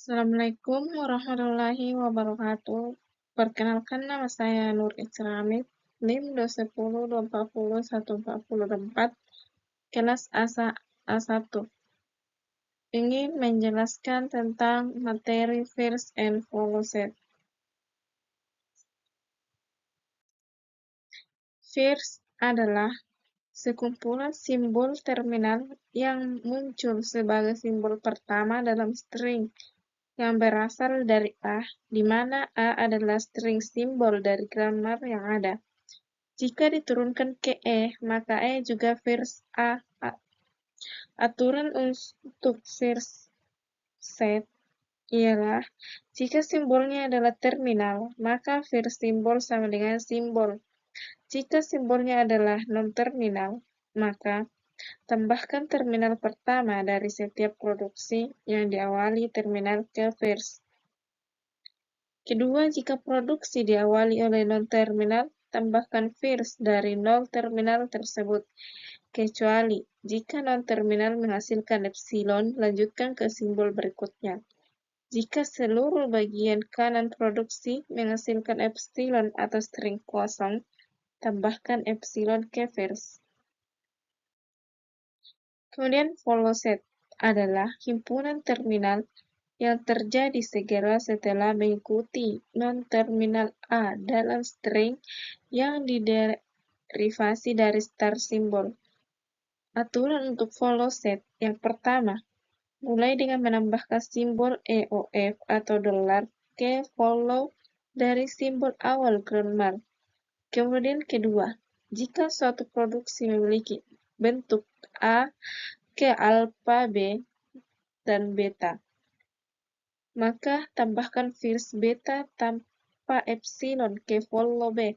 Assalamualaikum warahmatullahi wabarakatuh. Perkenalkan, nama saya Nur Ikramit, NIM 210240144, kelas A1. Ingin menjelaskan tentang materi first and follow set. First adalah sekumpulan simbol terminal yang muncul sebagai simbol pertama dalam string yang berasal dari A, di mana A adalah string simbol dari grammar yang ada. Jika diturunkan ke E, maka E juga first A. Aturan untuk first set ialah jika simbolnya adalah terminal, maka first simbol sama dengan simbol. Jika simbolnya adalah non-terminal, maka tambahkan terminal pertama dari setiap produksi yang diawali terminal ke first. Kedua, jika produksi diawali oleh non-terminal, tambahkan first dari non-terminal tersebut, kecuali jika non-terminal menghasilkan epsilon, lanjutkan ke simbol berikutnya. Jika seluruh bagian kanan produksi menghasilkan epsilon atau string kosong, tambahkan epsilon ke first. Kemudian follow set adalah himpunan terminal yang terjadi segera setelah mengikuti non-terminal A dalam string yang diderivasi dari star simbol. Aturan untuk follow set yang pertama, mulai dengan menambahkan simbol EOF atau $ ke follow dari simbol awal grammar. Kemudian kedua, jika suatu produksi memiliki bentuk A ke alfa, B, dan beta, maka tambahkan first beta tanpa epsilon ke follow B.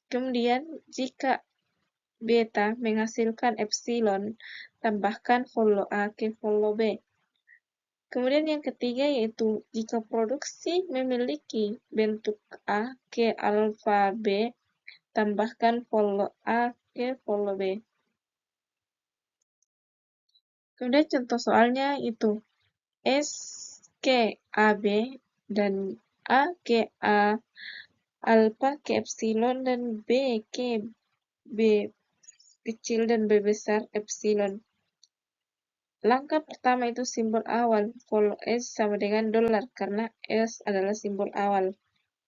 Kemudian, jika beta menghasilkan epsilon, tambahkan follow A ke follow B. Kemudian yang ketiga yaitu jika produksi memiliki bentuk A ke alfa B, tambahkan follow A ke follow B. Kemudian contoh soalnya itu S ke AB dan A ke A, alfa ke epsilon, dan B ke B kecil dan B besar epsilon. Langkah pertama itu simbol awal, follow S sama dengan $, karena S adalah simbol awal.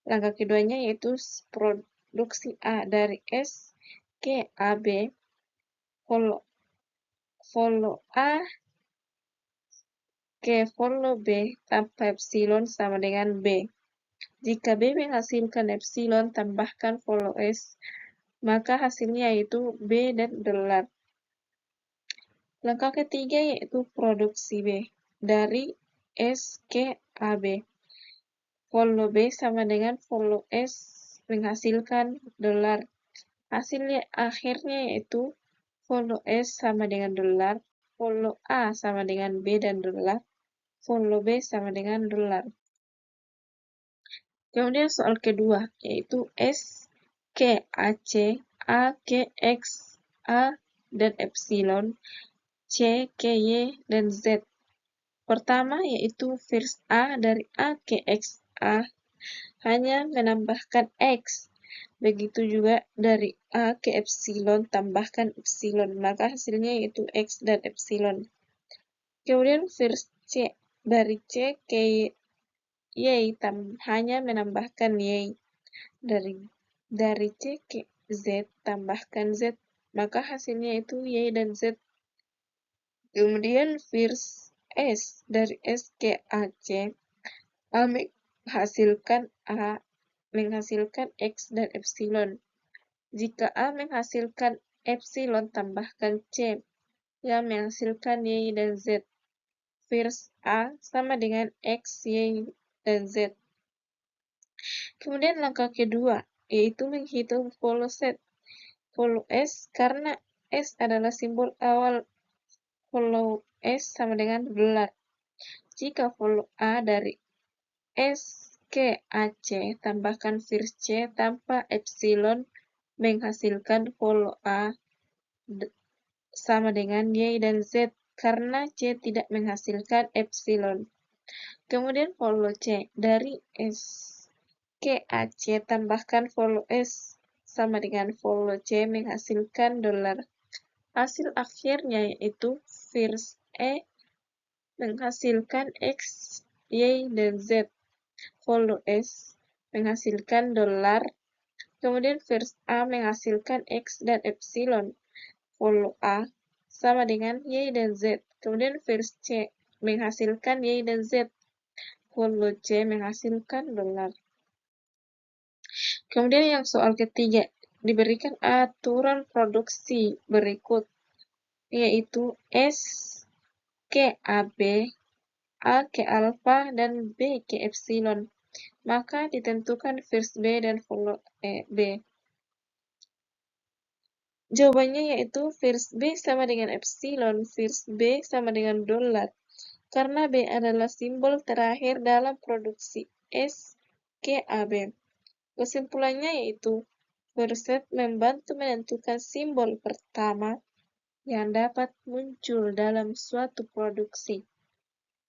Langkah keduanya yaitu produksi A dari S ke AB, follow A ke follow B tanpa epsilon sama dengan B. Jika B menghasilkan epsilon, tambahkan follow S, maka hasilnya yaitu B dan $. Langkah ketiga yaitu produksi B dari S ke AB. Follow B sama dengan follow S menghasilkan $. Hasilnya akhirnya yaitu follow S sama dengan $, follow A sama dengan B dan $, follow B sama dengan $. Kemudian soal kedua yaitu S ke AC, A ke X, A dan epsilon, C ke Y dan Z. Pertama yaitu first A dari A ke X, A hanya menambahkan X. Begitu juga dari A ke epsilon, tambahkan epsilon, maka hasilnya yaitu X dan epsilon. Kemudian first C dari C ke Y hanya menambahkan Y. Dari C ke Z tambahkan Z, maka hasilnya itu Y dan Z. Kemudian first S dari S ke AC, A menghasilkan X dan epsilon. Jika A menghasilkan epsilon, tambahkan C yang menghasilkan Y dan Z. First A sama dengan X, Y, dan Z. Kemudian langkah kedua, yaitu menghitung follow set. Follow S karena S adalah simbol awal, follow S sama dengan $. Jika follow A dari S ke AC, tambahkan first C tanpa epsilon menghasilkan follow A sama dengan Y dan Z karena C tidak menghasilkan epsilon. Kemudian follow C. Dari S ke AC tambahkan follow S sama dengan follow C menghasilkan $. Hasil akhirnya yaitu first E menghasilkan X, Y, dan Z. Follow S menghasilkan $. Kemudian first A menghasilkan X dan Epsilon. Follow A sama dengan Y dan Z. Kemudian first C menghasilkan Y dan Z. Follow C menghasilkan $. Kemudian yang soal ketiga, diberikan aturan produksi berikut, yaitu S ke AB, A ke alfa, dan B ke epsilon. Maka ditentukan first B dan follow B. Jawabannya yaitu first B sama dengan epsilon, first B sama dengan $. Karena B adalah simbol terakhir dalam produksi S ke AB. Kesimpulannya yaitu first set membantu menentukan simbol pertama yang dapat muncul dalam suatu produksi.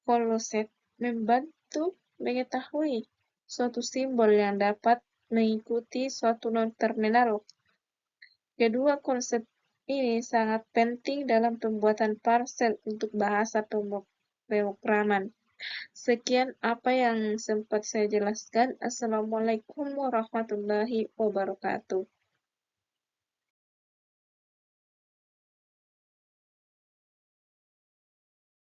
Follow set membantu mengetahui suatu simbol yang dapat mengikuti suatu non-terminal. Kedua konsep ini sangat penting dalam pembuatan parsel untuk bahasa pemrograman. Sekian apa yang sempat saya jelaskan. Assalamualaikum warahmatullahi wabarakatuh.